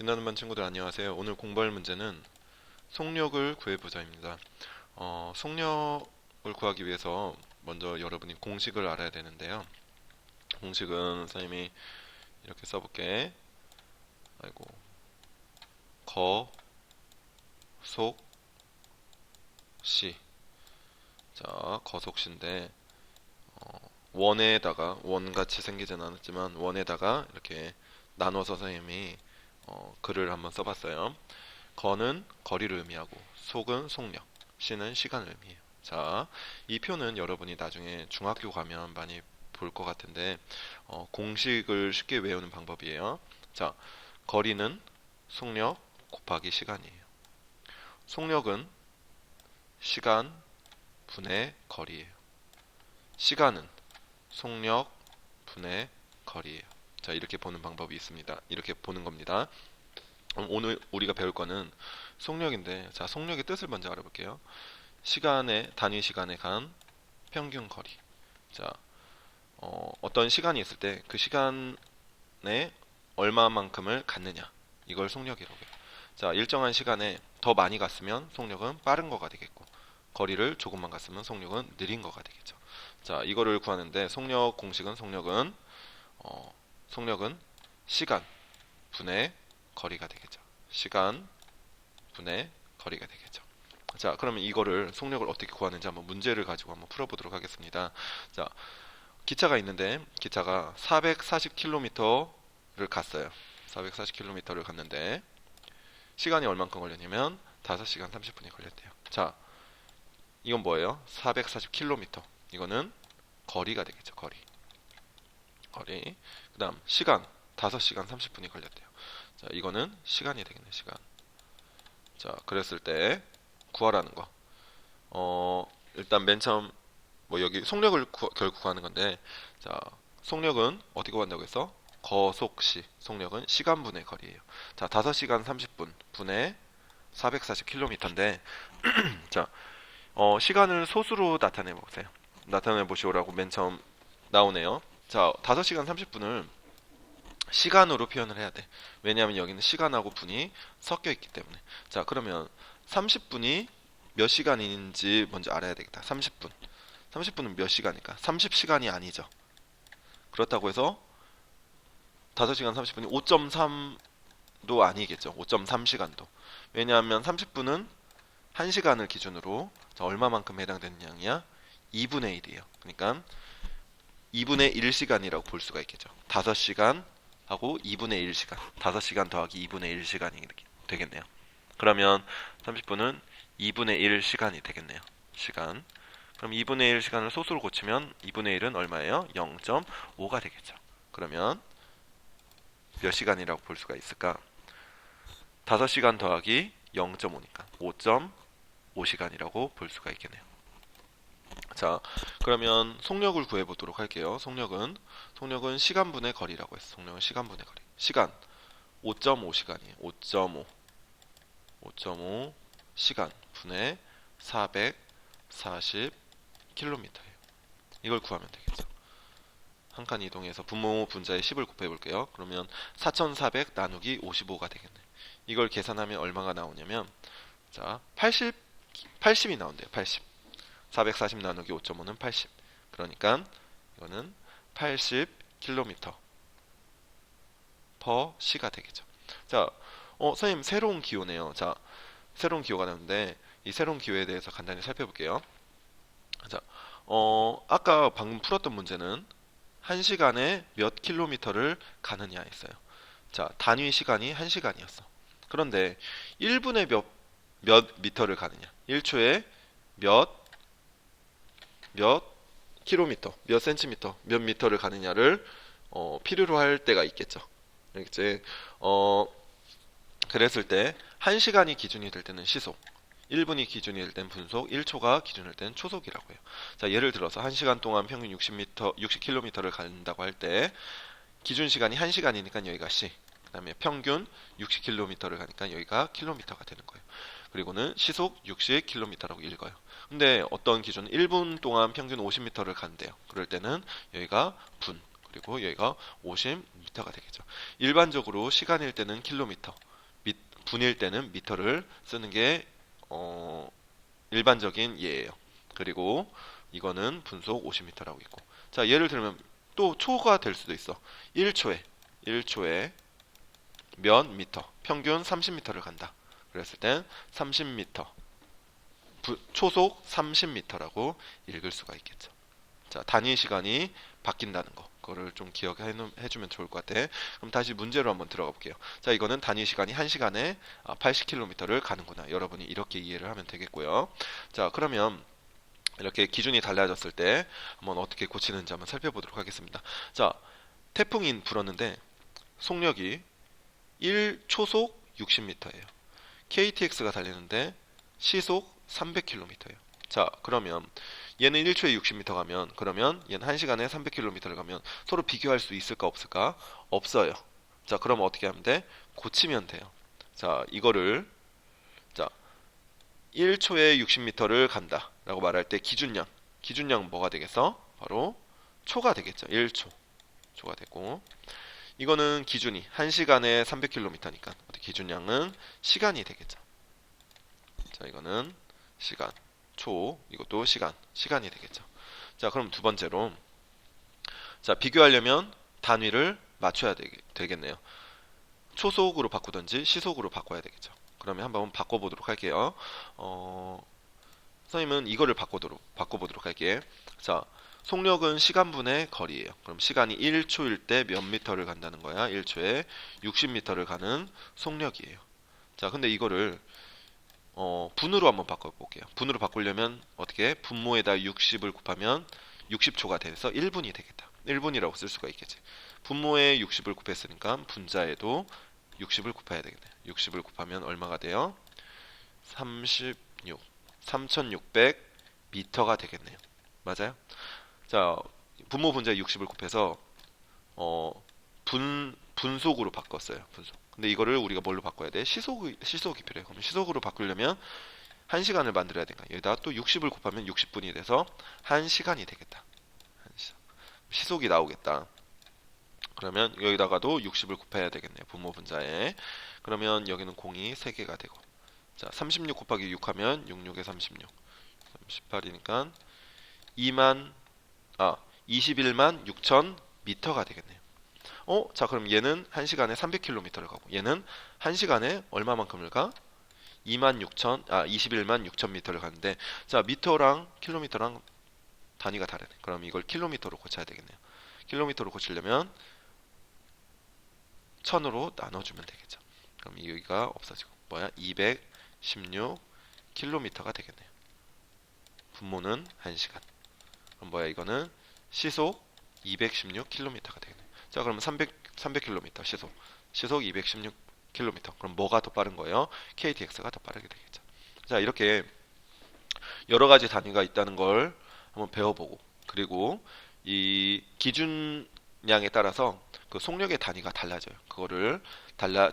빛나는 반 친구들 안녕하세요. 오늘 공부할 문제는 속력을 구해보자입니다. 속력을 구하기 위해서 먼저 여러분이 공식을 알아야 되는데요. 공식은 선생님이 이렇게 써볼게. 아이고, 거, 속, 시. 자, 거속시인데 원에다가 원같이 생기진 않았지만 원에다가 이렇게 나눠서 선생님이 글을 한번 써봤어요. 거는 거리를 의미하고 속은 속력, 시는 시간을 의미해요. 자, 이 표는 여러분이 나중에 중학교 가면 많이 볼 것 같은데 공식을 쉽게 외우는 방법이에요. 자, 거리는 속력 곱하기 시간이에요. 속력은 시간 분의 거리예요. 시간은 속력 분의 거리예요. 자, 이렇게 보는 방법이 있습니다. 이렇게 보는 겁니다. 오늘 우리가 배울 거는 속력인데, 자, 속력의 뜻을 먼저 알아볼게요. 단위 시간에 간 평균 거리. 자, 어떤 시간이 있을 때 그 시간에 얼마만큼을 갔느냐. 이걸 속력이라고 해요. 자, 일정한 시간에 더 많이 갔으면 속력은 빠른 거가 되겠고, 거리를 조금만 갔으면 속력은 느린 거가 되겠죠. 자, 이거를 구하는데 속력 공식은 속력은 시간 분의 거리가 되겠죠. 시간 분의 거리가 되겠죠. 자, 그러면 이거를 속력을 어떻게 구하는지 한번 문제를 가지고 한번 풀어보도록 하겠습니다. 자, 기차가 있는데 기차가 440km를 갔어요. 440km를 갔는데 시간이 얼만큼 걸렸냐면 5시간 30분이 걸렸대요. 자, 이건 뭐예요? 440km. 이거는 거리가 되겠죠. 거리. 그 다음 시간 5시간 30분이 걸렸대요. 자, 이거는 시간이 되겠네. 시간. 자, 그랬을 때 구하라는 거. 일단 맨 처음 여기 속력을 결국 구하는 건데, 자, 속력은 어떻게 구한다고 했어? 거속시. 속력은 시간분의 거리예요. 자, 5시간 30분 분의 440km인데, 자, 시간을 소수로 나타내 보세요. 나타내 보시오라고 맨 처음 나오네요. 자, 5시간 30분을 시간으로 표현을 해야 돼. 왜냐하면 여기는 시간하고 분이 섞여 있기 때문에. 자, 그러면 30분이 몇 시간인지 먼저 알아야 되겠다. 30분. 30분은 몇 시간일까? 30시간이 아니죠. 그렇다고 해서 5시간 30분이 5.3도 아니겠죠. 5.3시간도. 왜냐하면 30분은 1시간을 기준으로 얼마만큼 해당되는 양이야? 2분의 1이에요. 그러니까 2분의 1시간이라고 볼 수가 있겠죠. 5시간 하고 2분의 1시간. 5시간 더하기 2분의 1시간이 되겠네요. 그러면 30분은 2분의 1시간이 되겠네요. 시간. 그럼 2분의 1 시간을 소수로 고치면 2분의 1은 얼마예요? 0.5가 되겠죠. 그러면 몇 시간이라고 볼 수가 있을까? 5시간 더하기 0.5니까 5.5시간이라고 볼 수가 있겠네요. 자, 그러면 속력을 구해보도록 할게요. 속력은 시간분의 거리라고 했어. 속력은 시간분의 거리. 시간 5.5시간이에요. 5.5 시간 분의 440km예요. 이걸 구하면 되겠죠. 한 칸 이동해서 분모 분자에 10을 곱해 볼게요. 그러면 4400 나누기 55가 되겠네. 이걸 계산하면 얼마가 나오냐면, 자, 80이 나온대요. 80. 440 나누기 5.5는 80. 그러니까 이거는 80km per 시가 되겠죠. 자, 선생님 새로운 기호네요. 자, 새로운 기호가 나오는데 이 새로운 기호에 대해서 간단히 살펴볼게요. 자, 아까 방금 풀었던 문제는 1시간에 몇 킬로미터를 가느냐 했어요. 자, 단위 시간이 1시간이었어. 그런데 1분에 몇 미터를 가느냐? 1초에 몇 킬로미터, 몇 센티미터, 몇 미터를 가느냐를 필요로 할 때가 있겠죠. 이제 그랬을 때 1시간이 기준이 될 때는 시속, 1분이 기준이 될 땐 분속, 1초가 기준일 땐 초속이라고 해요. 자, 예를 들어서 1시간 동안 평균 60km를 간다고 할 때 기준 시간이 1시간이니까 여기가 시, 그다음에 평균 60km를 가니까 여기가 킬로미터가 되는 거예요. 그리고는 시속 60km라고 읽어요. 근데 어떤 기준은 1분 동안 평균 50m를 간대요. 그럴 때는 여기가 분, 그리고 여기가 50m가 되겠죠. 일반적으로 시간일 때는 킬로미터, 분일 때는 미터를 쓰는 게 일반적인 예예요. 그리고 이거는 분속 50m라고 있고. 자, 예를 들면 또 초가 될 수도 있어. 1초에 몇 미터, 평균 30m를 간다. 그랬을 땐 30m, 초속 30m라고 읽을 수가 있겠죠. 자, 단위 시간이 바뀐다는 거. 그거를 좀 기억해 주면 좋을 것 같아. 그럼 다시 문제로 한번 들어가 볼게요. 자, 이거는 단위 시간이 1시간에 80km를 가는구나. 여러분이 이렇게 이해를 하면 되겠고요. 자, 그러면 이렇게 기준이 달라졌을 때 한번 어떻게 고치는지 한번 살펴보도록 하겠습니다. 자, 태풍이 불었는데 속력이 1초속 60m예요. KTX가 달리는데 시속 300km예요. 자, 그러면 얘는 1초에 60m 가면, 그러면 얘는 1시간에 300km를 가면 서로 비교할 수 있을까 없을까? 없어요. 자, 그럼 어떻게 하면 돼? 고치면 돼요. 자, 이거를 자 1초에 60m를 간다 라고 말할 때 기준량 뭐가 되겠어? 바로 초가 되겠죠. 1초 초가 되고, 이거는 기준이 1시간에 300km니까 기준량은 시간이 되겠죠. 자, 이거는 시간, 초, 이것도 시간이 되겠죠. 자, 그럼 두 번째로, 자, 비교하려면 단위를 맞춰야 되겠네요. 초속으로 바꾸든지 시속으로 바꿔야 되겠죠. 그러면 한번 바꿔보도록 할게요. 선생님은 이거를 바꿔보도록 할게. 자, 속력은 시간분의 거리예요. 그럼 시간이 1초일 때 몇 미터를 간다는 거야? 1초에 60m를 가는 속력이에요. 자, 근데 이거를 분으로 한번 바꿔볼게요. 분으로 바꾸려면 어떻게? 분모에다 60을 곱하면 60초가 돼서 1분이 되겠다. 1분이라고 쓸 수가 있겠지. 분모에 60을 곱했으니까 분자에도 60을 곱해야 되겠네. 60을 곱하면 얼마가 돼요? 3600 미터가 되겠네요. 맞아요? 자, 분모 분자에 60을 곱해서 분속으로 바꿨어요. 분속. 근데 이거를 우리가 뭘로 바꿔야 돼? 시속이 필요해요. 그럼 시속으로 바꾸려면 1시간을 만들어야 되니까 여기다 또 60을 곱하면 60분이 돼서 1시간이 되겠다. 시속이 나오겠다. 그러면 여기다가도 60을 곱해야 되겠네요. 분모 분자에. 그러면 여기는 공이 3개가 되고, 자, 36 곱하기 6 하면 66에 36, 38이니까 21만 6천 미터가 되겠네요. 자, 그럼 얘는 1시간에 300km를 가고, 얘는 1시간에 얼마만큼을 가? 21만 6천 미터를 가는데, 자, 미터랑 킬로미터랑 단위가 다르네. 그럼 이걸 킬로미터로 고쳐야 되겠네요. 킬로미터로 고치려면 1000으로 나눠주면 되겠죠. 그럼 여기가 없어지고, 216km가 되겠네요. 분모는 1시간. 그럼 이거는 시속 216km가 되겠네요. 자, 그러면 300km 시속 216km. 그럼 뭐가 더 빠른 거예요? KTX가 더 빠르게 되겠죠. 자, 이렇게 여러 가지 단위가 있다는 걸 한번 배워보고, 그리고 이 기준량에 따라서 그 속력의 단위가 달라져요. 그거를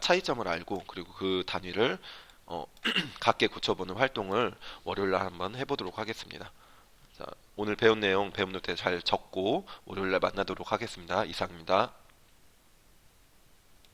차이점을 알고, 그리고 그 단위를 같게 고쳐보는 활동을 월요일날 한번 해보도록 하겠습니다. 자, 오늘 배운 내용 배운 노트 잘 적고 월요일날 만나도록 하겠습니다. 이상입니다.